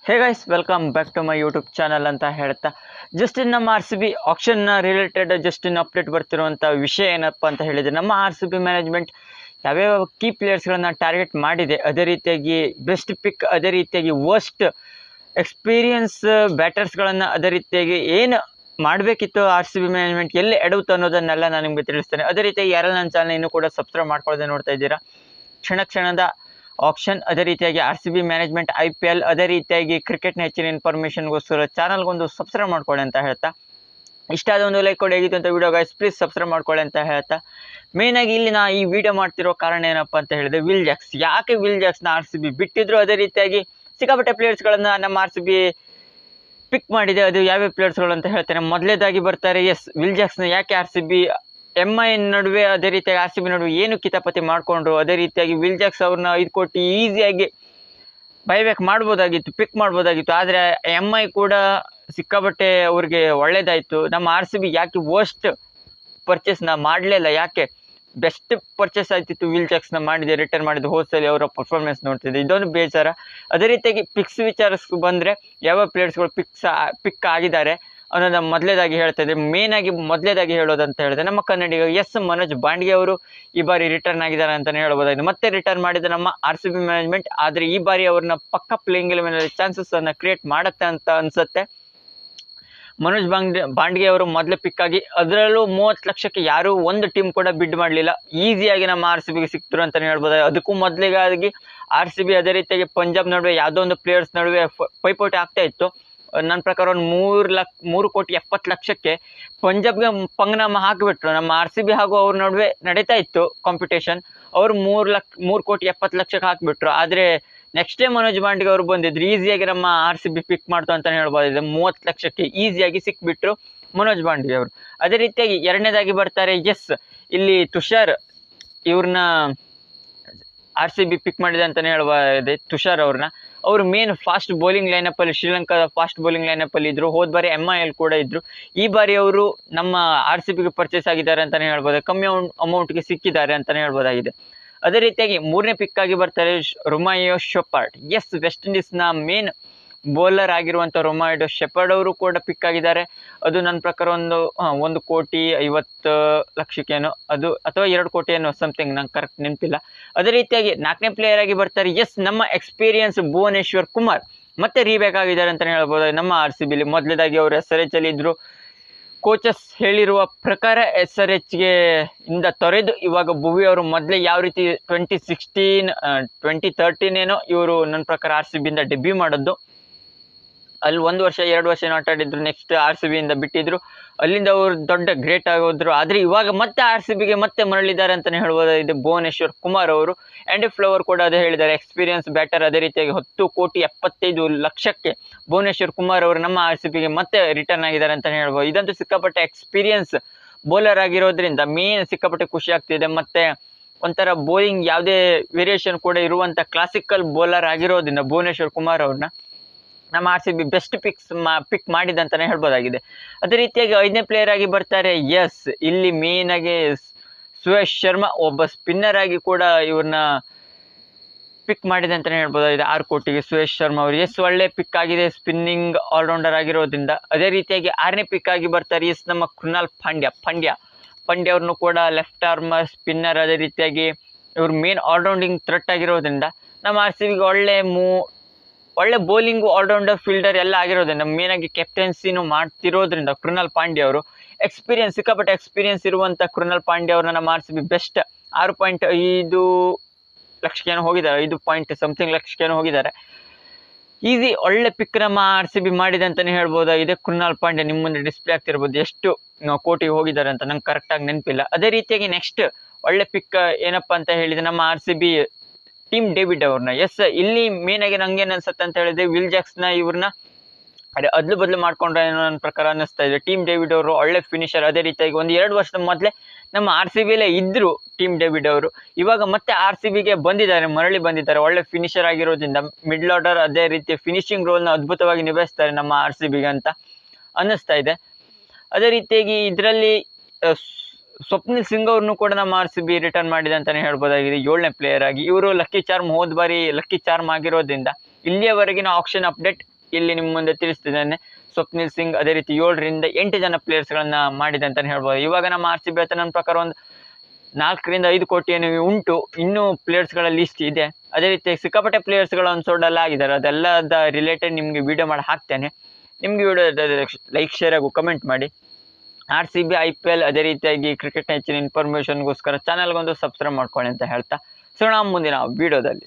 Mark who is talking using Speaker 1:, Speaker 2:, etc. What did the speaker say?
Speaker 1: Hey guys welcome back to my YouTube channel ಅಂತ ಹೇಳ್ತಾ just ನಮ್ಮ ಆರ್ ಸಿ ಬಿ ಆಕ್ಷನ್ನ ರಿಲೇಟೆಡ್ ಜಸ್ಟ್ ಇನ್ನು ಅಪ್ಡೇಟ್ ಬರ್ತಿರುವಂಥ ವಿಷಯ ಏನಪ್ಪ ಅಂತ ಹೇಳಿದರೆ ನಮ್ಮ ಆರ್ ಸಿ ಬಿ ಮ್ಯಾನೇಜ್ಮೆಂಟ್ ಯಾವ್ಯಾವ ಕೀ ಪ್ಲೇಯರ್ಸ್ಗಳನ್ನು ಟಾರ್ಗೆಟ್ ಮಾಡಿದೆ, ಅದೇ ರೀತಿಯಾಗಿ ಬೆಸ್ಟ್ ಪಿಕ್, ಅದೇ ರೀತಿಯಾಗಿ ವರ್ಸ್ಟ್ ಎಕ್ಸ್ಪೀರಿಯನ್ಸ್ ಬ್ಯಾಟರ್ಸ್ಗಳನ್ನು ಅದೇ ರೀತಿಯಾಗಿ ಏನು ಮಾಡಬೇಕಿತ್ತು ಆರ್ ಸಿ ಬಿ ಮ್ಯಾನೇಜ್ಮೆಂಟ್ ಎಲ್ಲಿ ಎಡವುತ್ತು ಅನ್ನೋದನ್ನೆಲ್ಲ ನಾನು ನಿಮಗೆ ತಿಳಿಸ್ತೇನೆ. ಅದೇ ರೀತಿಯಾಗಿ ಯಾರೆಲ್ಲ ನನ್ನ ಚಾನಲ್ ಇನ್ನೂ ಕೂಡ ಸಬ್ಸ್ಕ್ರೈಬ್ ಮಾಡ್ಕೊಳ್ಳದೆ ನೋಡ್ತಾ ಇದ್ದೀರಾ, ಕ್ಷಣದ ಆಪ್ಷನ್, ಅದೇ ರೀತಿಯಾಗಿ R C B management IPL, ಅದೇ ರೀತಿಯಾಗಿ ಕ್ರಿಕೆಟ್ನ ಹೆಚ್ಚಿನ ಇನ್ಫಾರ್ಮೇಷನ್ಗೋಸ್ಕರ ಚಾನಲ್ಗೊಂದು ಸಬ್ಸ್ಕ್ರೈಬ್ ಮಾಡ್ಕೊಳ್ಳಿ ಅಂತ ಹೇಳ್ತಾ, ಇಷ್ಟ ಆದ ಒಂದು ಲೈಕ್ ಕೊಡಿ. ಹೇಗಿತ್ತು ಅಂತ ವಿಡಿಯೋ ಗೈಸ್ ಪ್ಲೀಸ್ ಸಬ್ಸ್ಕ್ರೈಬ್ ಮಾಡ್ಕೊಳ್ಳಿ ಅಂತ ಹೇಳ್ತಾ, ಮೇಯ್ನಾಗಿ ಇಲ್ಲಿ ನಾ ಈ ವಿಡಿಯೋ ಮಾಡ್ತಿರೋ ಕಾರಣ ಏನಪ್ಪ ಅಂತ ಹೇಳಿದ್ರೆ ವಿಲ್ ಜಾಕ್ಸ್. ಯಾಕೆ ವಿಲ್ ಜಾಕ್ಸ್ನ ಆರ್ ಸಿ ಬಿ ಬಿಟ್ಟಿದ್ರು, ಅದೇ ರೀತಿಯಾಗಿ ಸಿಕ್ಕಾಪಟ್ಟೆ ಪ್ಲೇಯರ್ಸ್ಗಳನ್ನು ನಮ್ಮ ಆರ್ ಸಿ ಬಿ ಪಿಕ್ ಮಾಡಿದೆ, ಅದು ಯಾವ್ಯಾವ ಪ್ಲೇಯರ್ಸ್ಗಳು ಅಂತ ಹೇಳ್ತೇನೆ. ಮೊದಲೇದಾಗಿ ಬರ್ತಾರೆ ವಿಲ್ ಜಾಕ್ಸ್ನ ಯಾಕೆ ಆರ್ ಸಿ ಬಿ MI ನಡುವೆ ಅದೇ ರೀತಿಯಾಗಿ ಆರ್ ಸಿ ಬಿ ನಡುವೆ ಏನು ಕಿತಾಪತಿ ಮಾಡಿಕೊಂಡ್ರು, ಅದೇ ರೀತಿಯಾಗಿ ವಿಲ್ ಜಾಕ್ಸ್ ಅವ್ರನ್ನ 5 ಕೋಟಿ ಈಸಿಯಾಗಿ ಬೈಬ್ಯಾಕ್ ಮಾಡ್ಬೋದಾಗಿತ್ತು, ಪಿಕ್ ಮಾಡ್ಬೋದಾಗಿತ್ತು. ಆದರೆ MI ಕೂಡ ಸಿಕ್ಕಾಪಟ್ಟೆ ಅವ್ರಿಗೆ ಒಳ್ಳೇದಾಯಿತು. ನಮ್ಮ ಆರ್ ಸಿ ಬಿ ಯಾಕೆ ವರ್ಸ್ಟ್ ಪರ್ಚೇಸ್ನ ಮಾಡಲಿಲ್ಲ, ಯಾಕೆ ಬೆಸ್ಟ್ ಪರ್ಚೇಸ್ ಆಯ್ತಿತ್ತು ವಿಲ್ ಜಾಕ್ಸ್ನ ಮಾಡಿದೆ, ರಿಟರ್ನ್ ಮಾಡಿದ್ದು. ಹೋದ್ಸಲಿ ಅವರ ಪರ್ಫಾರ್ಮೆನ್ಸ್ ನೋಡ್ತಿದ್ದೆ, ಇದೊಂದು ಬೇಜಾರ. ಅದೇ ರೀತಿಯಾಗಿ ಪಿಕ್ಸ್ ವಿಚಾರಕ್ಕೆ ಬಂದರೆ ಯಾವ ಪ್ಲೇಯರ್ಸ್ಗಳು ಪಿಕ್ ಆಗಿದ್ದಾರೆ ಅನ್ನೋದು ಮೊದಲೇದಾಗಿ ಹೇಳ್ತಾ ಇದ್ದೆ. ಮೇಯ್ನಾಗಿ ಮೊದಲೇದಾಗಿ ಹೇಳೋದಂತ ಹೇಳಿದ್ರೆ ನಮ್ಮ ಕನ್ನಡಿಗ ಮನೋಜ್ ಬಾಂಡ್ಗೆ ಅವರು ಈ ಬಾರಿ ರಿಟರ್ನ್ ಆಗಿದ್ದಾರೆ ಅಂತಲೇ ಹೇಳ್ಬೋದಾಗಿದೆ. ಮತ್ತೆ ರಿಟರ್ನ್ ಮಾಡಿದ ನಮ್ಮ ಆರ್ ಸಿ ಬಿ ಮ್ಯಾನೇಜ್ಮೆಂಟ್, ಆದರೆ ಈ ಬಾರಿ ಅವ್ರನ್ನ ಪಕ್ಕ ಪ್ಲೇಯಿಂಗ್ ಎಲೆವೆನಲ್ಲಿ ಚಾನ್ಸಸ್ ಅನ್ನು ಕ್ರಿಯೇಟ್ ಮಾಡುತ್ತೆ ಅಂತ ಅನ್ಸುತ್ತೆ. ಮನೋಜ್ ಬಾಂಡ್ಗೆ ಅವರು ಮೊದಲೇ ಪಿಕ್ ಆಗಿ, ಅದರಲ್ಲೂ 30 ಲಕ್ಷಕ್ಕೆ ಯಾರೂ ಒಂದು ಟೀಮ್ ಕೂಡ ಬಿಡ್ ಮಾಡಲಿಲ್ಲ, ಈಸಿಯಾಗಿ ನಮ್ಮ ಆರ್ ಸಿ ಬಿಗೆ ಸಿಕ್ತರು ಅಂತಲೇ ಹೇಳ್ಬೋದು. ಅದಕ್ಕೂ ಮೊದಲಿಗಾಗಿ ಆರ್ ಸಿ ಬಿ ಅದೇ ರೀತಿಯಾಗಿ ಪಂಜಾಬ್ ನಡುವೆ ಯಾವುದೋ ಒಂದು ಪ್ಲೇಯರ್ಸ್ ನಡುವೆ ಪೈಪೋಟಿ ಆಗ್ತಾ ಇತ್ತು. ನನ್ನ ಪ್ರಕಾರ ಒಂದು 3,70,00,000ಕ್ಕೆ ಪಂಜಾಬ್ಗೆ ಪಂಗ್ನಾಮ ಹಾಕಿಬಿಟ್ರು. ನಮ್ಮ ಆರ್ ಸಿ ಬಿ ಹಾಗೂ ಅವ್ರ ನಡುವೆ ನಡೀತಾ ಇತ್ತು ಕಾಂಪಿಟೇಷನ್, ಅವರು 3,70,00,000 ಹಾಕಿಬಿಟ್ರು. ಆದರೆ ನೆಕ್ಸ್ಟ್ ಡೇ ಮನೋಜ್ ಬಾಂಡ್ಗೆ ಅವರು ಬಂದಿದ್ರು, ಈಸಿಯಾಗಿ ನಮ್ಮ ಆರ್ ಸಿ ಬಿ ಪಿಕ್ ಮಾಡ್ತು ಅಂತಲೇ ಹೇಳ್ಬೋದು. 30 ಲಕ್ಷಕ್ಕೆ ಈಸಿಯಾಗಿ ಸಿಕ್ಬಿಟ್ರು ಮನೋಜ್ ಬಾಂಡ್ಗೆ ಅವರು. ಅದೇ ರೀತಿಯಾಗಿ ಎರಡನೇದಾಗಿ ಬರ್ತಾರೆ ಇಲ್ಲಿ ತುಷಾರ್, ಇವ್ರನ್ನ ಆರ್ ಸಿ ಬಿ ಪಿಕ್ ಮಾಡಿದೆ ಅಂತಲೇ ಹೇಳ್ಬೋದು. ತುಷಾರ್ ಅವ್ರನ್ನ ಅವರು ಮೇನ್ ಫಾಸ್ಟ್ ಬೌಲಿಂಗ್ ಲೈನಪ್ಪಲ್ಲಿ, ಶ್ರೀಲಂಕಾದ ಫಾಸ್ಟ್ ಬೌಲಿಂಗ್ ಲೈನಪ್ಪಲ್ಲಿ ಇದ್ದರು. ಹೋದ ಬಾರಿ MIL ಕೂಡ ಇದ್ದರು. ಈ ಬಾರಿ ಅವರು ನಮ್ಮ ಆರ್ ಸಿ ಬಿಗೆ ಪರ್ಚೇಸ್ ಆಗಿದ್ದಾರೆ ಅಂತಲೇ ಹೇಳ್ಬೋದು, ಕಮ್ಮಿ ಅಮೌಂಟ್ಗೆ ಸಿಕ್ಕಿದ್ದಾರೆ ಅಂತಲೇ ಹೇಳ್ಬೋದಾಗಿದೆ. ಅದೇ ರೀತಿಯಾಗಿ ಮೂರನೇ ಪಿಕ್ ಆಗಿ ಬರ್ತಾರೆ ರೊಮಾಯೋ ಶೆಪರ್ಡ್. ವೆಸ್ಟ್ ಇಂಡೀಸ್ನ ಮೇನ್ ಬೌಲರ್ ಆಗಿರುವಂಥ ರೊಮಾಯೋ ಶೆಪರ್ಡ್ ಅವರು ಕೂಡ ಪಿಕ್ ಆಗಿದ್ದಾರೆ. ಅದು ನನ್ನ ಪ್ರಕಾರ 1,50,00,000 ಅದು, ಅಥವಾ 2 ಕೋಟಿ ಸಮಥಿಂಗ್, ನಂಗೆ ಕರೆಕ್ಟ್ ನೆನಪಿಲ್ಲ. ಅದೇ ರೀತಿಯಾಗಿ 4ನೇ ಪ್ಲೇಯರ್ ಆಗಿ ಬರ್ತಾರೆ ನಮ್ಮ ಎಕ್ಸ್ಪೀರಿಯನ್ಸ್ ಭುವನೇಶ್ವರ್ ಕುಮಾರ್, ಮತ್ತೆ ರೀಬ್ಯಾಕ್ ಆಗಿದ್ದಾರೆ ಅಂತಲೇ ಹೇಳ್ಬೋದು ನಮ್ಮ ಆರ್ ಸಿ ಬಿಲಿ. ಮೊದಲೇದಾಗಿ ಅವರು SRH ಅಲ್ಲಿ ಇದ್ರು, ಕೋಚಸ್ ಹೇಳಿರುವ ಪ್ರಕಾರ SRHಗೆ ಇಂದ ತೊರೆದು ಇವಾಗ ಭುವಿ ಅವರು ಮೊದಲೇ ಯಾವ ರೀತಿ 2013 ಏನೋ ಇವರು ನನ್ನ ಪ್ರಕಾರ ಆರ್ ಸಿ ಬಿಯಿಂದ ಡೆಬ್ಯೂ ಮಾಡೋದು. ಅಲ್ಲಿ 1 ವರ್ಷ 2 ವರ್ಷ ಆಟ ಆಡಿದ್ರು, ನೆಕ್ಸ್ಟ್ ಆರ್ ಸಿ ಬಿಯಿಂದ ಬಿಟ್ಟಿದ್ರು, ಅಲ್ಲಿಂದ ಅವರು ದೊಡ್ಡ ಗ್ರೇಟ್ ಆಗೋದ್ರು. ಆದರೆ ಇವಾಗ ಮತ್ತೆ ಆರ್ ಸಿ ಬಿಗೆ ಮತ್ತೆ ಮರಳಿದ್ದಾರೆ ಅಂತಲೇ ಹೇಳ್ಬೋದು ಭುವನೇಶ್ವರ್ ಕುಮಾರ್ ಅವರು. ಆ್ಯಂಡಿ ಫ್ಲವರ್ ಕೂಡ ಅದೇ ಹೇಳಿದ್ದಾರೆ, ಎಕ್ಸ್ಪೀರಿಯನ್ಸ್ ಬ್ಯಾಟರ್. ಅದೇ ರೀತಿಯಾಗಿ 10,75,00,000ಕ್ಕೆ ಭುವನೇಶ್ವರ್ ಕುಮಾರ್ ಅವರು ನಮ್ಮ ಆರ್ ಸಿ ಬಿಗೆ ಮತ್ತೆ ರಿಟರ್ನ್ ಆಗಿದ್ದಾರೆ ಅಂತಲೇ ಹೇಳ್ಬೋದು. ಇದಂತೂ ಸಿಕ್ಕಾಪಟ್ಟೆ ಎಕ್ಸ್ಪೀರಿಯನ್ಸ್ ಬೌಲರ್ ಆಗಿರೋದ್ರಿಂದ ಮೇನ್ ಸಿಕ್ಕಾಪಟ್ಟೆ ಖುಷಿ ಆಗ್ತಿದೆ. ಮತ್ತು ಒಂಥರ ಬೌಲಿಂಗ್ ಯಾವುದೇ ವೇರಿಯೇಷನ್ ಕೂಡ ಇರುವಂಥ ಕ್ಲಾಸಿಕಲ್ ಬೌಲರ್ ಆಗಿರೋದ್ರಿಂದ ಭುವನೇಶ್ವರ್ ಕುಮಾರ್ ಅವ್ರನ್ನ ನಮ್ಮ ಆರ್ ಸಿ ಬಿ ಬೆಸ್ಟ್ ಪಿಕ್ ಮಾಡಿದೆ ಅಂತಲೇ ಹೇಳ್ಬೋದಾಗಿದೆ. ಅದೇ ರೀತಿಯಾಗಿ 5ನೇ ಪ್ಲೇಯರ್ ಆಗಿ ಬರ್ತಾರೆ ಇಲ್ಲಿ ಮೇನ್ ಆಗಿ ಸುಯೇಶ್ ಶರ್ಮಾ, ಒಬ್ಬ ಸ್ಪಿನ್ನರ್ ಆಗಿ ಕೂಡ ಇವ್ರನ್ನ ಪಿಕ್ ಮಾಡಿದೆ ಅಂತಲೇ ಹೇಳ್ಬೋದಾಗಿದೆ 6 ಕೋಟಿಗೆ. ಸುಯೇಶ್ ಶರ್ಮಾ ಅವರು ಒಳ್ಳೆ ಪಿಕ್ ಆಗಿದೆ, ಸ್ಪಿನ್ನಿಂಗ್ ಆಲ್ರೌಂಡರ್ ಆಗಿರೋದ್ರಿಂದ. ಅದೇ ರೀತಿಯಾಗಿ 6ನೇ ಪಿಕ್ ಆಗಿ ಬರ್ತಾರೆ ನಮ್ಮ ಕೃಣಾಲ್ ಪಾಂಡ್ಯ ಅವ್ರನ್ನು ಕೂಡ ಲೆಫ್ಟ್ ಆರ್ಮರ್ ಸ್ಪಿನ್ನರ್. ಅದೇ ರೀತಿಯಾಗಿ ಇವ್ರು ಮೇನ್ ಆಲ್ರೌಂಡಿಂಗ್ ಥ್ರೆಟ್ ಆಗಿರೋದ್ರಿಂದ ನಮ್ಮ ಆರ್ ಸಿ ಬಿಗೆ ಒಳ್ಳೆ ಬೌಲಿಂಗು, ಆಲ್ರೌಂಡರ್, ಫೀಲ್ಡರ್ ಎಲ್ಲ ಆಗಿರೋದ್ರಿಂದ, ಮೇನಾಗಿ ಕ್ಯಾಪ್ಟನ್ಸಿನೂ ಮಾಡ್ತಿರೋದ್ರಿಂದ ಕೃಣಾಲ್ ಪಾಂಡ್ಯ ಅವರು ಸಿಕ್ಕಾಪಟ್ಟೆ ಎಕ್ಸ್ಪೀರಿಯನ್ಸ್ ಇರುವಂಥ ಕೃಣಾಲ್ ಪಾಂಡ್ಯ ಅವ್ರನ್ನ ನಮ್ಮ ಆರ್ ಸಿ ಬಿ ಬೆಸ್ಟ್ 6.5 ಲಕ್ಷಕ್ಕೇನೋ ಹೋಗಿದ್ದಾರೆ, 5 ಪಾಯಿಂಟ್ ಸಮಥಿಂಗ್ ಲಕ್ಷಕ್ಕೇನೋ ಹೋಗಿದ್ದಾರೆ. ಈಸಿ ಒಳ್ಳೆ ಪಿಕ್ ನಮ್ಮ ಆರ್ ಸಿ ಬಿ ಮಾಡಿದೆ ಅಂತಲೇ ಹೇಳ್ಬೋದಾಗಿದೆ. ಕೃಣಾಲ್ ಪಾಂಡ್ಯ ನಿಮ್ಮ ಮುಂದೆ ಡಿಸ್ಪ್ಲೇ ಆಗ್ತಿರ್ಬೋದು ಎಷ್ಟು ಕೋಟಿಗೆ ಹೋಗಿದ್ದಾರೆ ಅಂತ, ನಂಗೆ ಕರೆಕ್ಟಾಗಿ ನೆನಪಿಲ್ಲ. ಅದೇ ರೀತಿಯಾಗಿ ನೆಕ್ಸ್ಟ್ ಒಳ್ಳೆ ಪಿಕ್ ಏನಪ್ಪ ಅಂತ ಹೇಳಿದರೆ ನಮ್ಮ R C B team David ಅವ್ರನ್ನ. ಇಲ್ಲಿ ಮೇನ್ ಆಗಿ ನಂಗೇನು ಅನ್ಸುತ್ತೆ ಅಂತ ಹೇಳಿದ್ರೆ ವಿಲ್ ಜಾಕ್ಸ್ನ ಇವ್ರನ್ನ ಅದ್ಲು ಬದಲು ಮಾಡ್ಕೊಂಡ್ರೆ ಏನೋ ನನ್ನ ಪ್ರಕಾರ ಅನ್ನಿಸ್ತಾ ಇದೆ. ಟೀಮ್ ಡೇವಿಡ್ ಅವರು ಒಳ್ಳೆ ಫಿನಿಷರ್. ಅದೇ ರೀತಿಯಾಗಿ 1-2 ವರ್ಷದ ಮೊದಲೇ ನಮ್ಮ ಆರ್ ಸಿ ಬಿಲೇ ಇದ್ದರು ಟೀಮ್ ಡೇವಿಡ್ ಅವರು. ಇವಾಗ ಮತ್ತೆ ಆರ್ ಸಿ ಬಿಗೆ ಮರಳಿ ಬಂದಿದ್ದಾರೆ. ಒಳ್ಳೆ ಫಿನಿಷರ್ ಆಗಿರೋದ್ರಿಂದ ಮಿಡ್ಲ್ ಆರ್ಡರ್, ಅದೇ ರೀತಿ ಫಿನಿಶಿಂಗ್ ರೋಲ್ನ ಅದ್ಭುತವಾಗಿ ನಿಭಾಯಿಸ್ತಾರೆ ನಮ್ಮ ಆರ್ ಸಿ ಬಿಗೆ ಅಂತ ಅನ್ನಿಸ್ತಾ ಇದೆ. ಅದೇ ರೀತಿಯಾಗಿ ಇದರಲ್ಲಿ ಸ್ವಪ್ನಿಲ್ ಸಿಂಗ್ ಅವ್ರನ್ನು ಕೂಡ ನಮ್ಮ ಆರ್ ಸಿ ಬಿ ರಿಟರ್ನ್ ಮಾಡಿದೆ ಅಂತಲೇ ಹೇಳ್ಬೋದಾಗಿದೆ 7ನೇ ಪ್ಲೇಯರ್ ಆಗಿ. ಇವರು ಲಕ್ಕಿ ಚಾರ್ಮ್, ಹೋದ ಬಾರಿ ಲಕ್ಕಿ ಚಾರ್ಮ್ ಆಗಿರೋದ್ರಿಂದ ಇಲ್ಲಿಯವರೆಗಿನ ಆಕ್ಷನ್ ಅಪ್ಡೇಟ್ ಇಲ್ಲಿ ನಿಮ್ಮ ಮುಂದೆ ತಿಳಿಸ್ತಿದ್ದೇನೆ. ಸ್ವಪ್ನಿಲ್ ಸಿಂಗ್ ಅದೇ ರೀತಿ 7ರಿಂದ 8 ಜನ ಪ್ಲೇಯರ್ಸ್ಗಳನ್ನ ಮಾಡಿದೆ ಅಂತಲೇ ಹೇಳ್ಬೋದು. ಇವಾಗ ನಮ್ಮ ಆರ್ ಸಿ ಬಿ ಹತ್ರ ನನ್ನ ಪ್ರಕಾರ ಒಂದು 4ರಿಂದ 5 ಕೋಟಿ ಏನು ಉಂಟು, ಇನ್ನೂ ಪ್ಲೇಯರ್ಸ್ಗಳ ಲಿಸ್ಟ್ ಇದೆ. ಅದೇ ರೀತಿ ಸಿಕ್ಕಾಪಟ್ಟೆ ಪ್ಲೇಯರ್ಸ್ಗಳು ಒಂದು ಸೋಲ್ಡ್ ಆಗಿದ್ದಾರೆ. ಅದೆಲ್ಲದ ರಿಲೇಟೆಡ್ ನಿಮಗೆ ವಿಡಿಯೋ ಮಾಡಿ ಹಾಕ್ತೇನೆ. ನಿಮಗೆ ವಿಡಿಯೋ ಲೈಕ್ ಶೇರ್ ಹಾಗೂ ಕಮೆಂಟ್ ಮಾಡಿ. ಆರ್ ಸಿ ಬಿ IPL ಅದೇ ರೀತಿಯಾಗಿ ಕ್ರಿಕೆಟ್ನ ಹೆಚ್ಚಿನ ಇನ್ಫಾರ್ಮೇಷನ್ಗೋಸ್ಕರ ಚಾನಲ್ಗೊಂದು ಸಬ್ಸ್ಕ್ರೈಬ್ ಮಾಡ್ಕೊಳ್ಳಿ ಅಂತ ಹೇಳ್ತಾ ಸಿಗೋಣ ಮುಂದಿನ ವಿಡಿಯೋದಲ್ಲಿ.